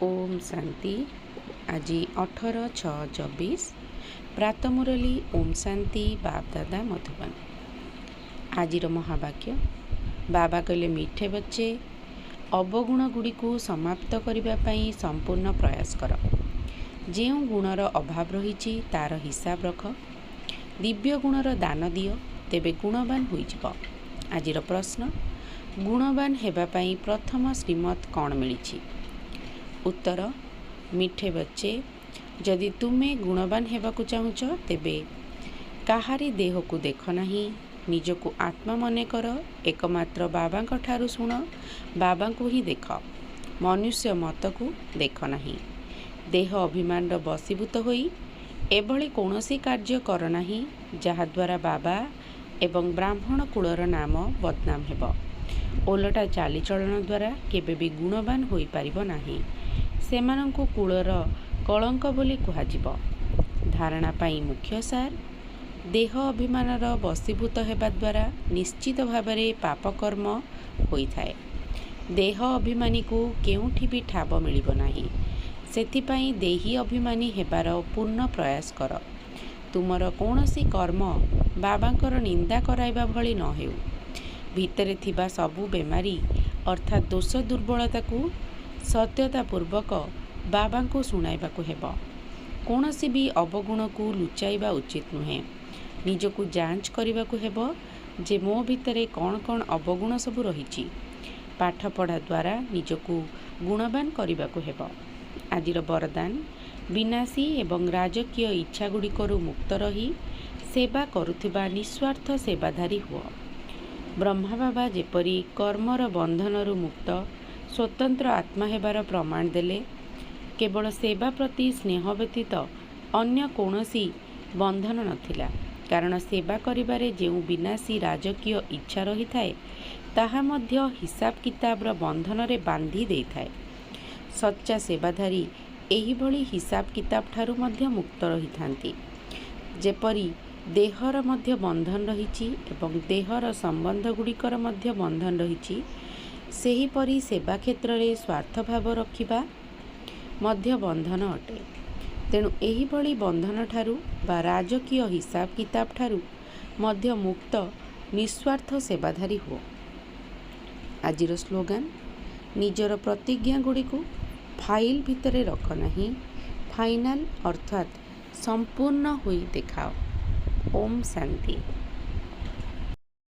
ओम शांति। आज 18/6/24 प्रात मुरली ओम शांति बाप दादा मधुबन। आज महावाक्य बाबा कहले मीठे बच्चे अवगुण गुड़ी को समाप्त करने संपूर्ण प्रयास कर। जो गुणर अभाव रही तार हिसाब रख। दिव्य गुणर दान दियो तेबे गुणवान होइजिब। आज प्रश्न गुणवान हेबापाई प्रथम श्रीमत कौन मिली? उत्तर मीठे बच्चे जदि तुम्हें गुणवान हेबाकु चाहुच तेबे काहारी देह को देख नहीं, निजको आत्मा मने कर, एकमात्र बाबा ठारू शुण, बाबा को ही देख, मनुष्य मत को देख नहीं। देह अभिमान बसीभूत होई एभली कौनसी कार्य कर नहीं जहाद्वारा बाबा एवं ब्राह्मण कुलर नाम बदनाम हेब। ओलटा चालीचलन द्वारा केबे भी गुणवान होई पारिब नाही। सेमानंकु कुलर कलंक बोली कुहाजिब। धारणा पाई मुख्य सार देह अभिमानर बसीभूत हेबा द्वारा निश्चित भावरे पापकर्म होइथाए। देह अभिमानी को केउठी भी ठाब मिलिब नाही। सेथिपाई देही अभिमानी हेबार पूर्ण प्रयास कर। तुमर कौनसी कर्म बाबांकर निंदा कराइबा भली न हेउ। भितरे थिबा सबु बेमारी अर्थात दोष दुर्बलता को सत्यता पूर्वक बाबा को शुणाइबाकु हेब। कौनसी भी अवगुण को लुचाइबा उचित नुहे। निजको जांच करिबाकु हेब जे मो भितरे कौन कौन अवगुण सबु रहिछि। पाठ पढ़ा द्वारा निजको गुणवान करिबाकु हेब। आजिर वरदान विनाशी एवं राजकीय इच्छा गुड़िकरु मुक्त रही सेवा करुथिबा निस्वार्थ सेवाधारी हुआ। ब्रह्मा बाबा जेपरी कर्मर बंधनरु मुक्त स्वतंत्र आत्मा हेबार प्रमाण देले। केवल सेवा प्रति स्नेह व्यतीत अन्य कौनसी बंधन नथिला, कारण सेवा करिबारे जेउ विनाशी राजकीय इच्छा रही थाए ताहा मध्य हिसाब किताबर बंधन रे बांधी देई थाए। सच्चा सेवाधारी एही भली हिसाब किताब ठारू मध्य मुक्त रही थांती। जेपरी देहर मध्य बंधन रहिछि एवं देहर संबंध गुड़िकर मध्य बंधन रहिछि, सेहीपरि सेवा क्षेत्र रे स्वार्थ भाव रखिबा मध्य बंधन अटे। तेणु एही भली बंधन ठारू बा राजकीय हिसाब किताब ठारू मध्य मुक्त निस्वार्थ सेवाधारी हो। आजिर स्लोगान निजर प्रतिज्ञा गुड़ी को फाइल भितरे रख नहीं, फाइनाल अर्थात संपूर्ण हुई देखाओ। ओम शांति।